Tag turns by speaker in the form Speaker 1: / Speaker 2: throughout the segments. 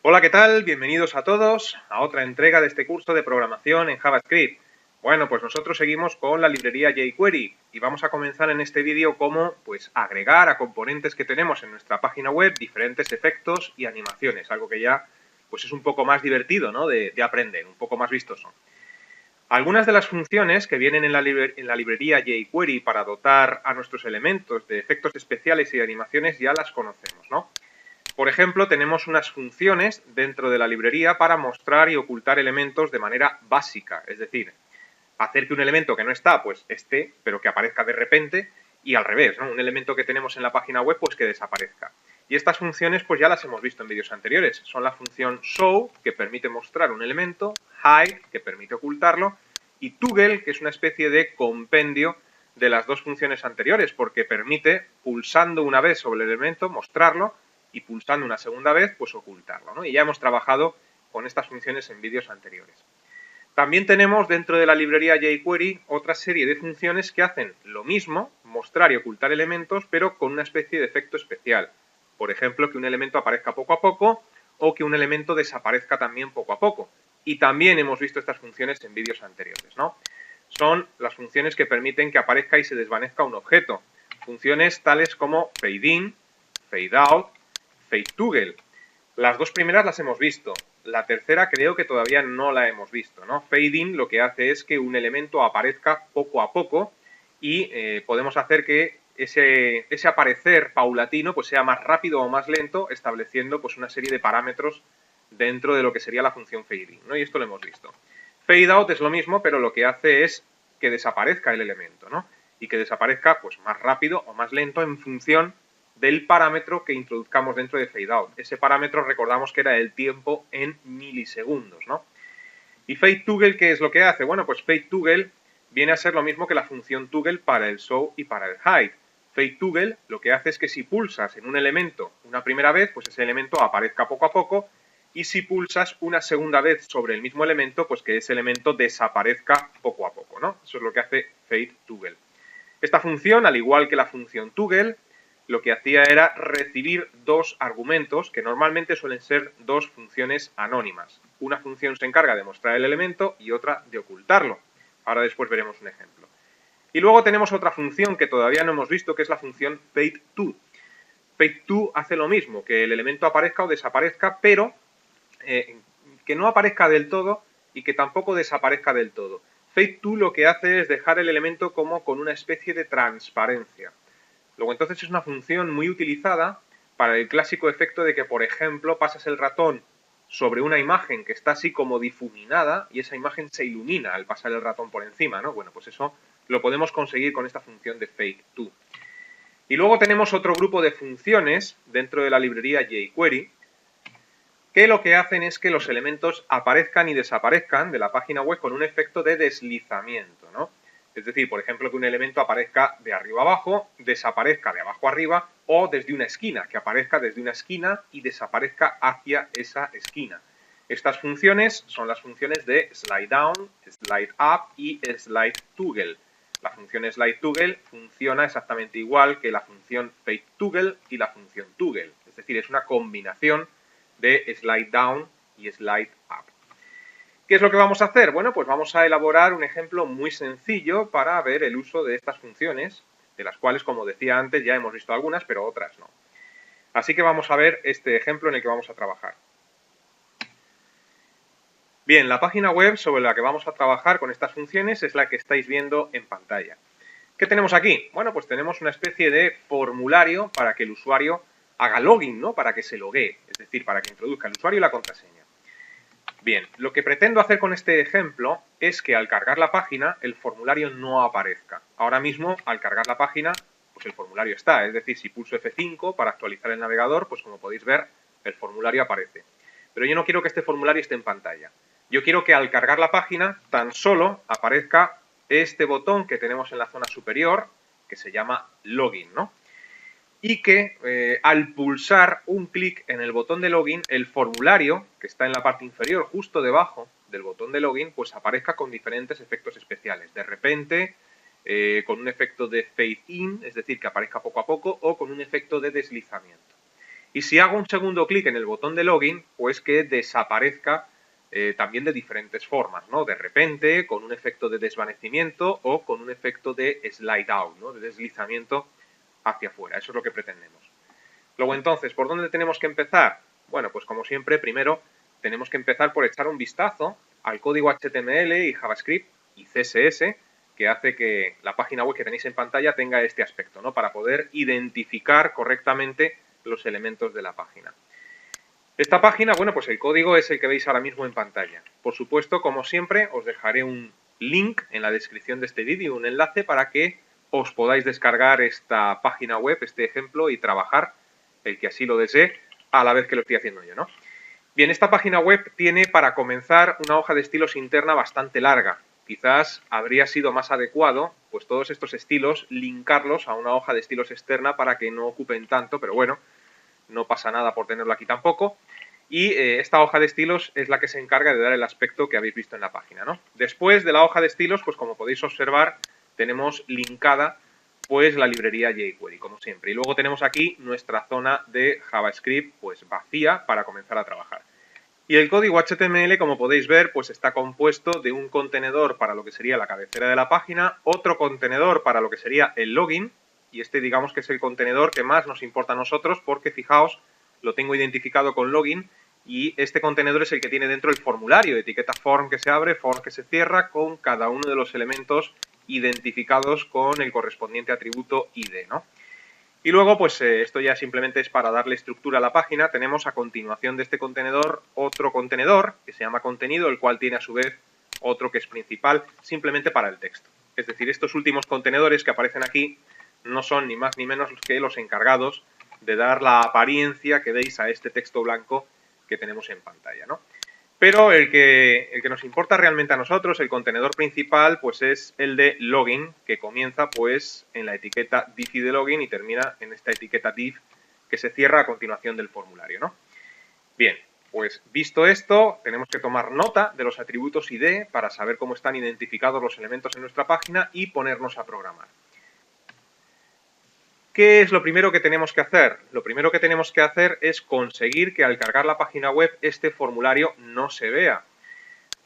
Speaker 1: Hola, ¿qué tal? Bienvenidos a todos a otra entrega de este curso de programación en JavaScript. Bueno, pues nosotros seguimos con la librería jQuery y vamos a comenzar en este vídeo cómo agregar a componentes que tenemos en nuestra página web diferentes efectos y animaciones, algo que ya es un poco más divertido, ¿no? de aprender, un poco más vistoso. Algunas de las funciones que vienen en la librería jQuery para dotar a nuestros elementos de efectos especiales y animaciones ya las conocemos, ¿no? Por ejemplo, tenemos unas funciones dentro de la librería para mostrar y ocultar elementos de manera básica, es decir, hacer que un elemento que no está, pues esté, pero que aparezca de repente, y al revés, ¿no? Un elemento que tenemos en la página web, pues que desaparezca. Y estas funciones, pues ya las hemos visto en vídeos anteriores. Son la función show, que permite mostrar un elemento, hide, que permite ocultarlo, y toggle, que es una especie de compendio de las dos funciones anteriores, porque permite, pulsando una vez sobre el elemento, mostrarlo, y pulsando una segunda vez, pues ocultarlo, ¿no? Y ya hemos trabajado con estas funciones en vídeos anteriores. También tenemos dentro de la librería jQuery otra serie de funciones que hacen lo mismo, mostrar y ocultar elementos, pero con una especie de efecto especial. Por ejemplo, que un elemento aparezca poco a poco o que un elemento desaparezca también poco a poco. Y también hemos visto estas funciones en vídeos anteriores, ¿no? Son las funciones que permiten que aparezca y se desvanezca un objeto. Funciones tales como fade-in, fade-out, fade-toggle. Las dos primeras las hemos visto. La tercera creo que todavía no la hemos visto, ¿no? Fade-in lo que hace es que un elemento aparezca poco a poco y podemos hacer que ese aparecer paulatino pues sea más rápido o más lento, estableciendo pues una serie de parámetros dentro de lo que sería la función fade-in, ¿no? Y esto lo hemos visto. Fade-out es lo mismo, pero lo que hace es que desaparezca el elemento, ¿no? Y que desaparezca pues más rápido o más lento en función del parámetro que introduzcamos dentro de fadeout. Ese parámetro recordamos que era el tiempo en milisegundos, ¿no? ¿Y fade-toggle qué es lo que hace? Bueno, pues fade-toggle viene a ser lo mismo que la función toggle para el show y para el hide. Fade-toggle lo que hace es que si pulsas en un elemento una primera vez, pues ese elemento aparezca poco a poco, y si pulsas una segunda vez sobre el mismo elemento, pues que ese elemento desaparezca poco a poco, ¿no? Eso es lo que hace fade-toggle. Esta función, al igual que la función toggle, lo que hacía era recibir dos argumentos que normalmente suelen ser dos funciones anónimas. Una función se encarga de mostrar el elemento y otra de ocultarlo. Ahora después veremos un ejemplo. Y luego tenemos otra función que todavía no hemos visto, que es la función fade-to. Fade-to hace lo mismo, que el elemento aparezca o desaparezca, pero que no aparezca del todo y que tampoco desaparezca del todo. Fade-to lo que hace es dejar el elemento como con una especie de transparencia. Luego entonces es una función muy utilizada para el clásico efecto de que, por ejemplo, pasas el ratón sobre una imagen que está así como difuminada y esa imagen se ilumina al pasar el ratón por encima, ¿no? Bueno, pues eso lo podemos conseguir con esta función de fade-to. Y luego tenemos otro grupo de funciones dentro de la librería jQuery que lo que hacen es que los elementos aparezcan y desaparezcan de la página web con un efecto de deslizamiento, ¿no? Es decir, por ejemplo, que un elemento aparezca de arriba abajo, desaparezca de abajo arriba, o desde una esquina, que aparezca desde una esquina y desaparezca hacia esa esquina. Estas funciones son las funciones de slide down, slide up y slide toggle. La función slide toggle funciona exactamente igual que la función fade toggle y la función toggle. Es decir, es una combinación de slide down y slide up. ¿Qué es lo que vamos a hacer? Bueno, pues vamos a elaborar un ejemplo muy sencillo para ver el uso de estas funciones, de las cuales, como decía antes, ya hemos visto algunas, pero otras no. Así que vamos a ver este ejemplo en el que vamos a trabajar. Bien, la página web sobre la que vamos a trabajar con estas funciones es la que estáis viendo en pantalla. ¿Qué tenemos aquí? Bueno, pues tenemos una especie de formulario para que el usuario haga login, ¿no? Para que se loguee, es decir, para que introduzca el usuario y la contraseña. Bien, lo que pretendo hacer con este ejemplo es que al cargar la página el formulario no aparezca. Ahora mismo, al cargar la página, pues el formulario está, es decir, si pulso F5 para actualizar el navegador, pues como podéis ver, el formulario aparece. Pero yo no quiero que este formulario esté en pantalla. Yo quiero que al cargar la página tan solo aparezca este botón que tenemos en la zona superior, que se llama Login, ¿no? Y que al pulsar un clic en el botón de login, el formulario, que está en la parte inferior, justo debajo del botón de login, pues aparezca con diferentes efectos especiales. De repente, con un efecto de fade in, es decir, que aparezca poco a poco, o con un efecto de deslizamiento. Y si hago un segundo clic en el botón de login, pues que desaparezca también de diferentes formas, ¿no? De repente, con un efecto de desvanecimiento o con un efecto de slide out, ¿no? De deslizamiento hacia afuera. Eso es lo que pretendemos. Luego entonces, ¿por dónde tenemos que empezar? Bueno, pues como siempre, primero tenemos que empezar por echar un vistazo al código HTML y JavaScript y CSS que hace que la página web que tenéis en pantalla tenga este aspecto, ¿no? Para poder identificar correctamente los elementos de la página. Esta página, bueno, pues el código es el que veis ahora mismo en pantalla. Por supuesto, como siempre, os dejaré un link en la descripción de este vídeo, un enlace para que os podáis descargar esta página web, este ejemplo, y trabajar, el que así lo desee, a la vez que lo estoy haciendo yo, ¿no? Bien, esta página web tiene, para comenzar, una hoja de estilos interna bastante larga. Quizás habría sido más adecuado, pues todos estos estilos, linkarlos a una hoja de estilos externa para que no ocupen tanto, pero bueno, no pasa nada por tenerlo aquí tampoco. Y esta hoja de estilos es la que se encarga de dar el aspecto que habéis visto en la página, ¿no? Después de la hoja de estilos, pues como podéis observar, tenemos linkada pues la librería jQuery, como siempre. Y luego tenemos aquí nuestra zona de JavaScript pues vacía para comenzar a trabajar. Y el código HTML, como podéis ver, pues está compuesto de un contenedor para lo que sería la cabecera de la página, otro contenedor para lo que sería el login, y este digamos que es el contenedor que más nos importa a nosotros porque fijaos, lo tengo identificado con login y este contenedor es el que tiene dentro el formulario, etiqueta form que se abre, form que se cierra, con cada uno de los elementos identificados con el correspondiente atributo ID, ¿no? Y luego, pues esto ya simplemente es para darle estructura a la página. Tenemos a continuación de este contenedor otro contenedor que se llama contenido, el cual tiene a su vez otro que es principal, simplemente para el texto. Es decir, estos últimos contenedores que aparecen aquí no son ni más ni menos que los encargados de dar la apariencia que veis a este texto blanco que tenemos en pantalla, ¿no? Pero el que nos importa realmente a nosotros, el contenedor principal, pues es el de login, que comienza pues en la etiqueta div de login y termina en esta etiqueta div que se cierra a continuación del formulario, ¿no? Bien, pues visto esto, tenemos que tomar nota de los atributos ID para saber cómo están identificados los elementos en nuestra página y ponernos a programar. ¿Qué es lo primero que tenemos que hacer? Lo primero que tenemos que hacer es conseguir que al cargar la página web este formulario no se vea.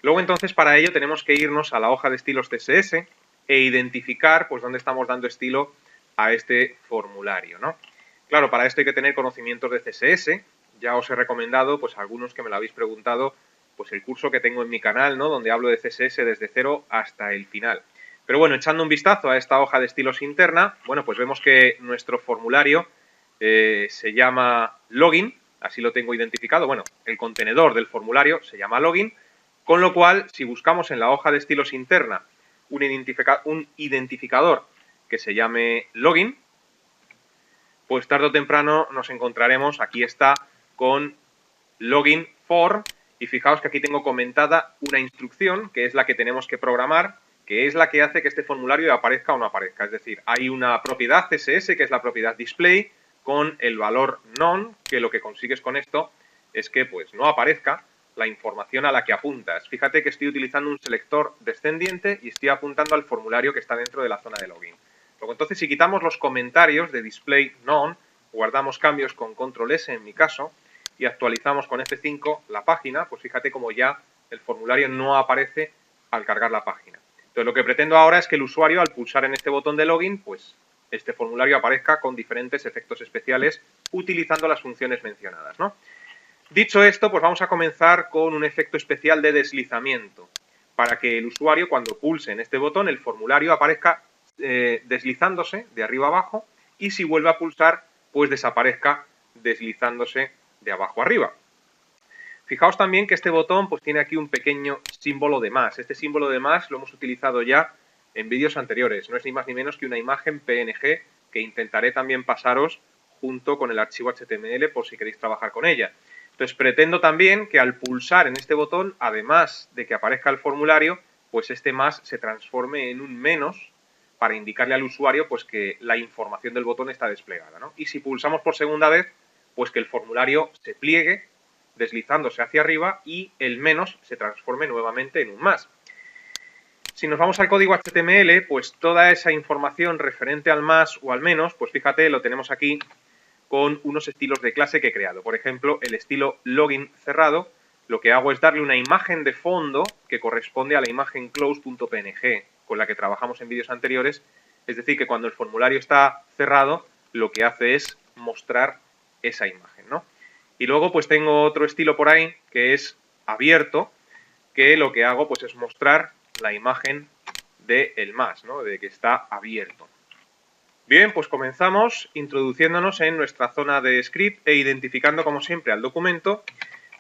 Speaker 1: Luego entonces para ello tenemos que irnos a la hoja de estilos CSS e identificar pues dónde estamos dando estilo a este formulario, ¿no? Claro, para esto hay que tener conocimientos de CSS. Ya os he recomendado, pues algunos que me lo habéis preguntado, pues el curso que tengo en mi canal, ¿no? Donde hablo de CSS desde cero hasta el final. Pero bueno, echando un vistazo a esta hoja de estilos interna, bueno, pues vemos que nuestro formulario se llama login, así lo tengo identificado. Bueno, el contenedor del formulario se llama login, con lo cual, si buscamos en la hoja de estilos interna un identificador que se llame login, pues tarde o temprano nos encontraremos, aquí está, con login form, y fijaos que aquí tengo comentada una instrucción que es la que tenemos que programar, que es la que hace que este formulario aparezca o no aparezca. Es decir, hay una propiedad CSS que es la propiedad display con el valor none, que lo que consigues con esto es que pues no aparezca la información a la que apuntas. Fíjate que estoy utilizando un selector descendiente y estoy apuntando al formulario que está dentro de la zona de login. Luego entonces si quitamos los comentarios de display none, guardamos cambios con control S en mi caso y actualizamos con F5 la página, pues fíjate como ya el formulario no aparece al cargar la página. Entonces lo que pretendo ahora es que el usuario al pulsar en este botón de login, pues este formulario aparezca con diferentes efectos especiales utilizando las funciones mencionadas, ¿no? Dicho esto, pues vamos a comenzar con un efecto especial de deslizamiento para que el usuario cuando pulse en este botón el formulario aparezca deslizándose de arriba a abajo y si vuelve a pulsar pues desaparezca deslizándose de abajo a arriba. Fijaos también que este botón pues tiene aquí un pequeño símbolo de más. Este símbolo de más lo hemos utilizado ya en vídeos anteriores. No es ni más ni menos que una imagen PNG que intentaré también pasaros junto con el archivo HTML por si queréis trabajar con ella. Entonces pretendo también que al pulsar en este botón, además de que aparezca el formulario, pues este más se transforme en un menos para indicarle al usuario pues que la información del botón está desplegada, ¿no? Y si pulsamos por segunda vez, pues que el formulario se pliegue deslizándose hacia arriba y el menos se transforme nuevamente en un más. Si nos vamos al código HTML, pues toda esa información referente al más o al menos, pues fíjate, lo tenemos aquí, con unos estilos de clase que he creado. Por ejemplo, el estilo login cerrado, lo que hago es darle una imagen de fondo que corresponde a la imagen close.png con la que trabajamos en vídeos anteriores. Es decir, que cuando el formulario está cerrado, lo que hace es mostrar esa imagen, ¿no? Y luego pues tengo otro estilo por ahí que es abierto, que lo que hago pues es mostrar la imagen del más, ¿no? De que está abierto. Bien, pues comenzamos introduciéndonos en nuestra zona de script e identificando como siempre al documento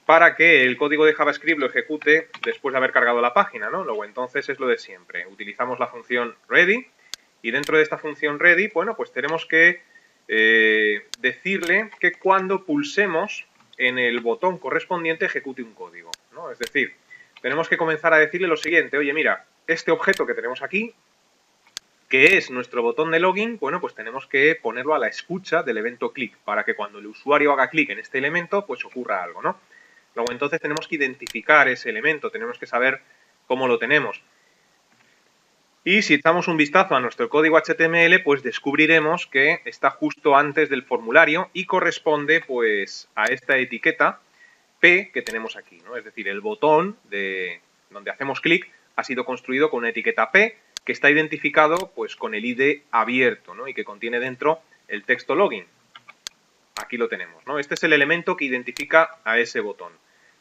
Speaker 1: para que el código de JavaScript lo ejecute después de haber cargado la página, ¿no? Luego entonces es lo de siempre. Utilizamos la función ready y dentro de esta función ready, bueno, pues tenemos que decirle que cuando pulsemos en el botón correspondiente ejecute un código, ¿no? Es decir, tenemos que comenzar a decirle lo siguiente: oye, mira, este objeto que tenemos aquí, que es nuestro botón de login, bueno, pues tenemos que ponerlo a la escucha del evento click para que cuando el usuario haga clic en este elemento, pues ocurra algo, ¿no? Luego entonces tenemos que identificar ese elemento, tenemos que saber cómo lo tenemos. Y si echamos un vistazo a nuestro código HTML, pues descubriremos que está justo antes del formulario y corresponde pues a esta etiqueta P que tenemos aquí, ¿no? Es decir, el botón de donde hacemos clic ha sido construido con una etiqueta P que está identificado pues con el ID abierto, ¿no? Y que contiene dentro el texto login. Aquí lo tenemos, ¿no? Este es el elemento que identifica a ese botón.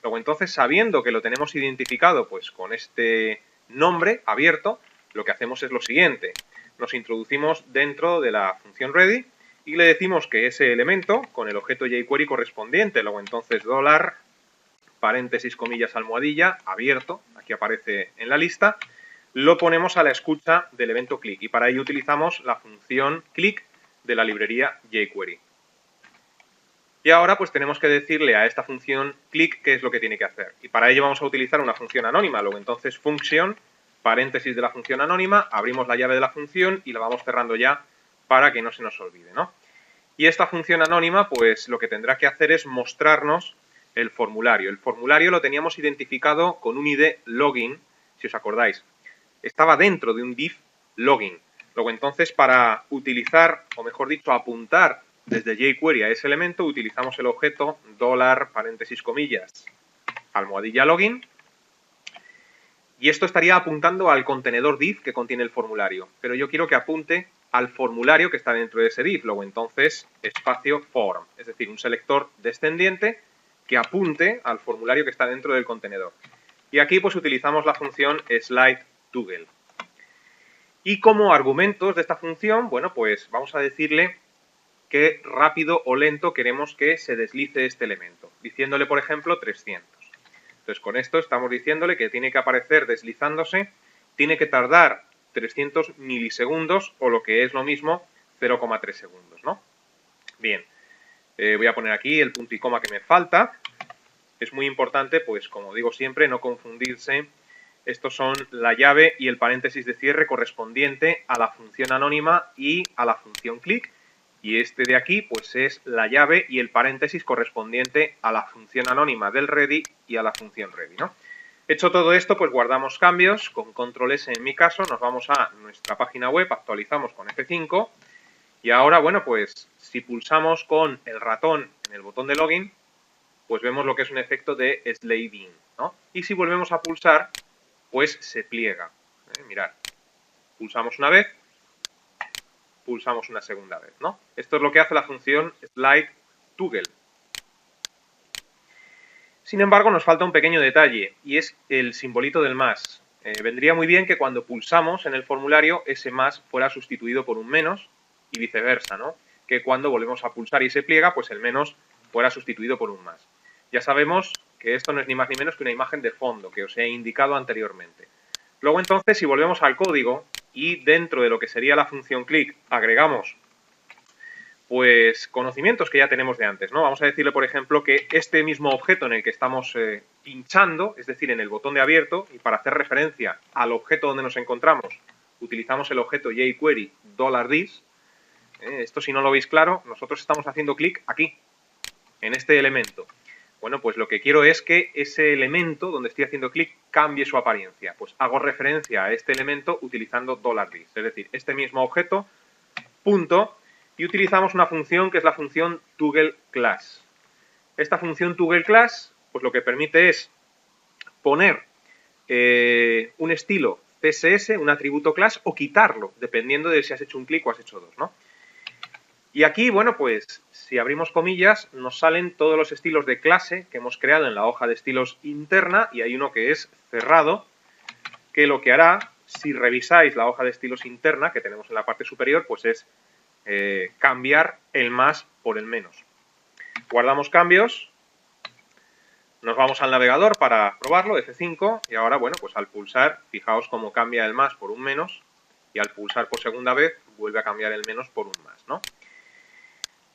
Speaker 1: Luego entonces, sabiendo que lo tenemos identificado pues con este nombre abierto, lo que hacemos es lo siguiente: nos introducimos dentro de la función ready y le decimos que ese elemento con el objeto jQuery correspondiente, luego entonces $, paréntesis, comillas, almohadilla, abierto, aquí aparece en la lista, lo ponemos a la escucha del evento click y para ello utilizamos la función click de la librería jQuery. Y ahora pues tenemos que decirle a esta función click qué es lo que tiene que hacer. Y para ello vamos a utilizar una función anónima. Luego entonces function, paréntesis de la función anónima, abrimos la llave de la función y la vamos cerrando ya para que no se nos olvide, ¿no? Y esta función anónima pues lo que tendrá que hacer es mostrarnos el formulario. El formulario lo teníamos identificado con un ID login, si os acordáis. Estaba dentro de un div login. Luego entonces para utilizar, o mejor dicho, apuntar desde jQuery a ese elemento, utilizamos el objeto $, paréntesis, comillas, almohadilla login. Y esto estaría apuntando al contenedor div que contiene el formulario. Pero yo quiero que apunte al formulario que está dentro de ese div. Luego entonces espacio form, es decir, un selector descendiente que apunte al formulario que está dentro del contenedor. Y aquí pues utilizamos la función slide_toggle. Y como argumentos de esta función, bueno, pues vamos a decirle qué rápido o lento queremos que se deslice este elemento, diciéndole, por ejemplo, 300. Entonces, con esto estamos diciéndole que tiene que aparecer deslizándose, tiene que tardar 300 milisegundos o lo que es lo mismo, 0,3 segundos, ¿no? Bien, voy a poner aquí el punto y coma que me falta. Es muy importante, pues como digo siempre, no confundirse. Estos son la llave y el paréntesis de cierre correspondiente a la función anónima y a la función click. Y este de aquí, pues es la llave y el paréntesis correspondiente a la función anónima del ready y a la función ready, ¿no? Hecho todo esto, pues guardamos cambios con control S en mi caso, nos vamos a nuestra página web, actualizamos con F5 y ahora, bueno, pues si pulsamos con el ratón en el botón de login, pues vemos lo que es un efecto de sliding, ¿no? Y si volvemos a pulsar, pues se pliega. Mirad, pulsamos una vez, pulsamos una segunda vez, ¿no? Esto es lo que hace la función slide_toggle. Sin embargo, nos falta un pequeño detalle y es el simbolito del más. Vendría muy bien que cuando pulsamos en el formulario ese más fuera sustituido por un menos y viceversa, ¿no? Que cuando volvemos a pulsar y se pliega, pues el menos fuera sustituido por un más. Ya sabemos que esto no es ni más ni menos que una imagen de fondo que os he indicado anteriormente. Luego entonces, si volvemos al código y dentro de lo que sería la función click agregamos pues conocimientos que ya tenemos de antes, ¿no? Vamos a decirle, por ejemplo, que este mismo objeto en el que estamos pinchando, es decir, en el botón de abierto, y para hacer referencia al objeto donde nos encontramos, utilizamos el objeto jQuery $this. Esto, si no lo veis claro, nosotros estamos haciendo clic aquí, en este elemento. Bueno, pues lo que quiero es que ese elemento donde estoy haciendo clic cambie su apariencia. Pues hago referencia a este elemento utilizando $this. Es decir, este mismo objeto, punto, y utilizamos una función que es la función ToggleClass. Esta función ToggleClass, pues lo que permite es poner un estilo CSS, un atributo class, o quitarlo, dependiendo de si has hecho un clic o has hecho dos, ¿no? Y aquí, bueno, pues si abrimos comillas, nos salen todos los estilos de clase que hemos creado en la hoja de estilos interna, y hay uno que es cerrado, que lo que hará, si revisáis la hoja de estilos interna que tenemos en la parte superior, pues es cambiar el más por el menos. Guardamos cambios, nos vamos al navegador para probarlo, F5, y ahora, bueno, pues al pulsar, fijaos cómo cambia el más por un menos, y al pulsar por segunda vez, vuelve a cambiar el menos por un más, ¿no?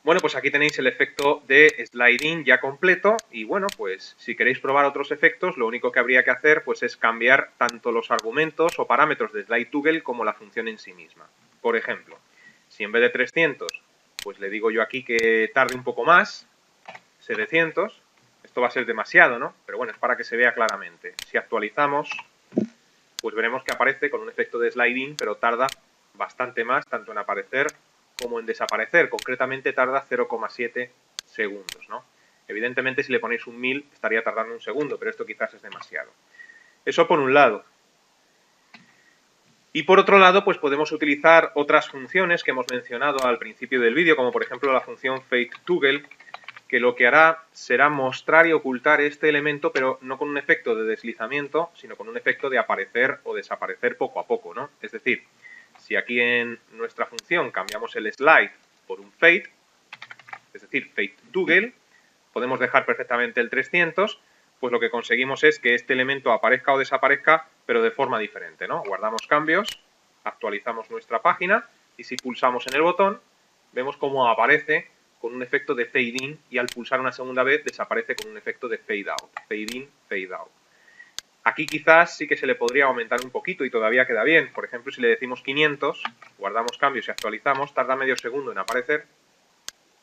Speaker 1: Bueno, pues aquí tenéis el efecto de sliding ya completo, y bueno, pues si queréis probar otros efectos, lo único que habría que hacer pues es cambiar tanto los argumentos o parámetros de SlideToggle como la función en sí misma. Por ejemplo, si en vez de 300, pues le digo yo aquí que tarde un poco más, 700, esto va a ser demasiado, ¿no? Pero bueno, es para que se vea claramente. Si actualizamos, pues veremos que aparece con un efecto de sliding, pero tarda bastante más, tanto en aparecer como en desaparecer. Concretamente tarda 0,7 segundos, ¿no? Evidentemente, si le ponéis un 1000, estaría tardando un segundo, pero esto quizás es demasiado. Eso por un lado. Y por otro lado, pues podemos utilizar otras funciones que hemos mencionado al principio del vídeo, como por ejemplo la función FakeToggle, que lo que hará será mostrar y ocultar este elemento, pero no con un efecto de deslizamiento, sino con un efecto de aparecer o desaparecer poco a poco, ¿no? Es decir, si aquí en nuestra función cambiamos el slide por un fade, es decir, FakeToggle, podemos dejar perfectamente el 300, pues lo que conseguimos es que este elemento aparezca o desaparezca, pero de forma diferente, ¿no? Guardamos cambios, actualizamos nuestra página y si pulsamos en el botón, vemos cómo aparece con un efecto de fade in y al pulsar una segunda vez desaparece con un efecto de fade out, fade in, fade out. Aquí quizás sí que se le podría aumentar un poquito y todavía queda bien. Por ejemplo, si le decimos 500, guardamos cambios y actualizamos, tarda medio segundo en aparecer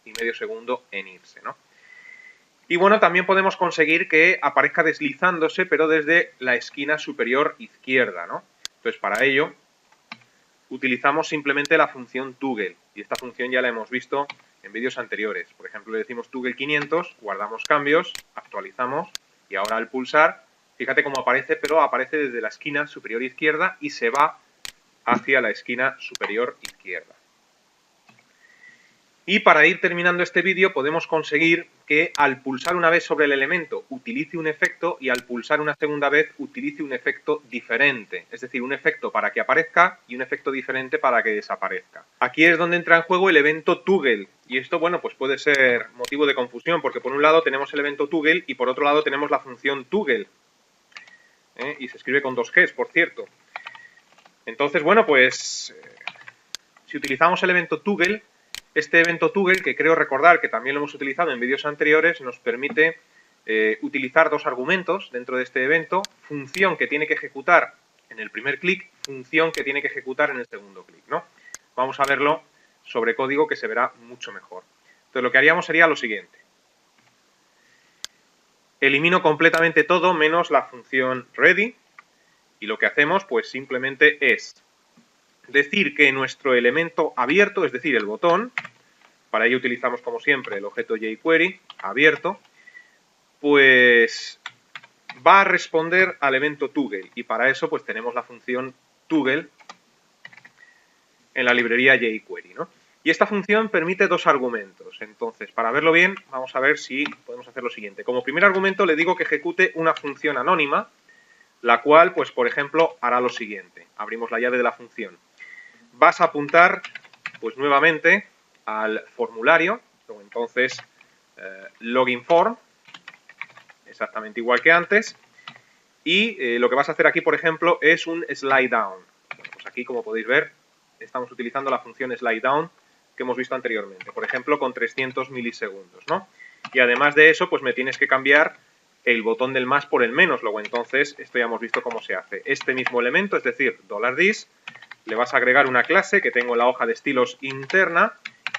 Speaker 1: y medio segundo en irse, ¿no? Y bueno, también podemos conseguir que aparezca deslizándose, pero desde la esquina superior izquierda, ¿no? Entonces, para ello, utilizamos simplemente la función Toggle. Y esta función ya la hemos visto en vídeos anteriores. Por ejemplo, le decimos Toggle 500, guardamos cambios, actualizamos, y ahora al pulsar, fíjate cómo aparece, pero aparece desde la esquina superior izquierda y se va hacia la esquina superior izquierda. Y para ir terminando este vídeo podemos conseguir que al pulsar una vez sobre el elemento utilice un efecto y al pulsar una segunda vez utilice un efecto diferente. Es decir, un efecto para que aparezca y un efecto diferente para que desaparezca. Aquí es donde entra en juego el evento Toggle. Y esto, bueno, pues puede ser motivo de confusión porque por un lado tenemos el evento Toggle y por otro lado tenemos la función Toggle. Y se escribe con dos Gs, por cierto. Entonces, bueno, pues si utilizamos el evento Toggle, este evento Toggle, que creo recordar que también lo hemos utilizado en vídeos anteriores, nos permite utilizar dos argumentos dentro de este evento, función que tiene que ejecutar en el primer clic, función que tiene que ejecutar en el segundo clic, ¿no? Vamos a verlo sobre código que se verá mucho mejor. Entonces lo que haríamos sería lo siguiente. Elimino completamente todo menos la función ready y lo que hacemos pues simplemente es decir que nuestro elemento abierto, es decir, el botón, para ello utilizamos como siempre el objeto jQuery abierto, pues va a responder al evento Toggle y para eso pues tenemos la función Toggle en la librería jQuery, ¿no? Y esta función permite dos argumentos. Entonces, para verlo bien, vamos a ver si podemos hacer lo siguiente. Como primer argumento le digo que ejecute una función anónima, la cual, pues por ejemplo, hará lo siguiente. Abrimos la llave de la función. Vas a apuntar, pues nuevamente, al formulario, o entonces login form, exactamente igual que antes, y lo que vas a hacer aquí, por ejemplo, es un slide down. Bueno, pues aquí, como podéis ver, estamos utilizando la función slide down que hemos visto anteriormente, por ejemplo, con 300 milisegundos, ¿no? Y además de eso, pues me tienes que cambiar el botón del más por el menos, luego entonces esto ya hemos visto cómo se hace. Este mismo elemento, es decir, $this, le vas a agregar una clase que tengo en la hoja de estilos interna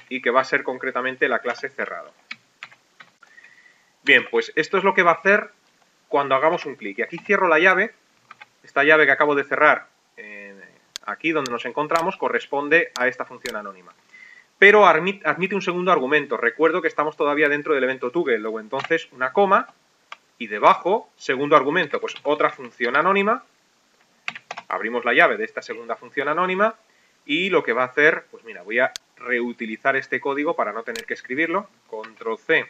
Speaker 1: y que va a ser concretamente la clase cerrado. Bien, pues esto es lo que va a hacer cuando hagamos un clic. Y aquí cierro la llave. Esta llave que acabo de cerrar aquí donde nos encontramos corresponde a esta función anónima. pero admite un segundo argumento. Recuerdo que estamos todavía dentro del evento toggle, luego entonces una coma y debajo, segundo argumento, pues otra función anónima. Abrimos la llave de esta segunda función anónima y lo que va a hacer, pues mira, voy a reutilizar este código para no tener que escribirlo. Control C,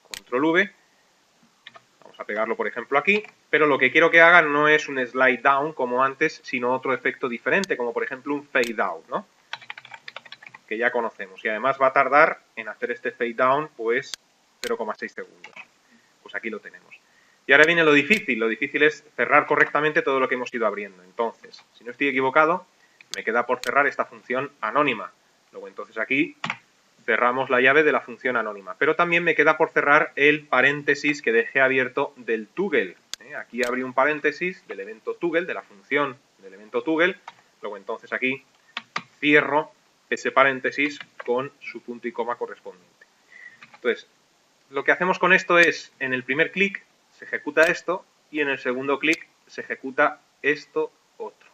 Speaker 1: Control V. Vamos a pegarlo, por ejemplo, aquí. Pero lo que quiero que haga no es un slide down como antes, sino otro efecto diferente, como por ejemplo un fade out, ¿no? Que ya conocemos. Y además va a tardar en hacer este fade down, pues 0,6 segundos. Pues aquí lo tenemos. Y ahora viene lo difícil. Lo difícil es cerrar correctamente todo lo que hemos ido abriendo. Entonces, si no estoy equivocado, me queda por cerrar esta función anónima. Luego entonces aquí cerramos la llave de la función anónima. Pero también me queda por cerrar el paréntesis que dejé abierto del toggle. Aquí abrí un paréntesis del evento toggle, de la función del evento toggle. Luego entonces aquí cierro ese paréntesis con su punto y coma correspondiente. Entonces, lo que hacemos con esto es, en el primer clic se ejecuta esto y en el segundo clic se ejecuta esto otro.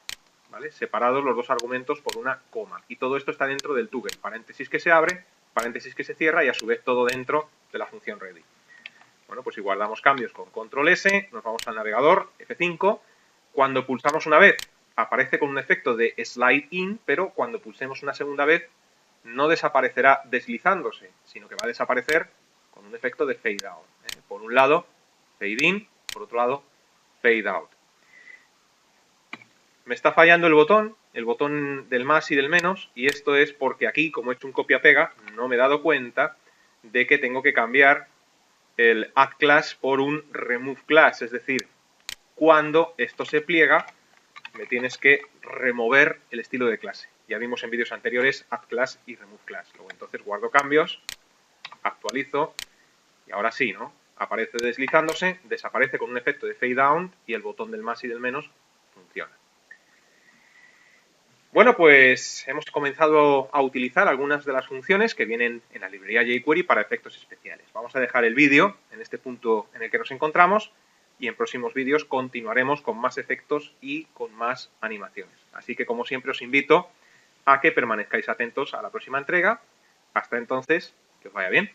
Speaker 1: ¿Vale? Separados los dos argumentos por una coma. Y todo esto está dentro del toggle. Paréntesis que se abre, paréntesis que se cierra y a su vez todo dentro de la función ready. Bueno, pues si guardamos cambios con Control S, nos vamos al navegador, F5. Cuando pulsamos una vez, aparece con un efecto de slide in, pero cuando pulsemos una segunda vez, no desaparecerá deslizándose, sino que va a desaparecer con un efecto de fade out. Por un lado, fade in, por otro lado, fade out. Me está fallando el botón del más y del menos, y esto es porque aquí, como he hecho un copia-pega, no me he dado cuenta de que tengo que cambiar el add class por un remove class, es decir, cuando esto se pliega, me tienes que remover el estilo de clase. Ya vimos en vídeos anteriores add class y remove class. Luego entonces guardo cambios, actualizo, y ahora sí, ¿no? Aparece deslizándose, desaparece con un efecto de fade down y el botón del más y del menos funciona. Bueno, pues hemos comenzado a utilizar algunas de las funciones que vienen en la librería jQuery para efectos especiales. Vamos a dejar el vídeo en este punto en el que nos encontramos y en próximos vídeos continuaremos con más efectos y con más animaciones. Así que, como siempre, os invito a que permanezcáis atentos a la próxima entrega. Hasta entonces, que os vaya bien.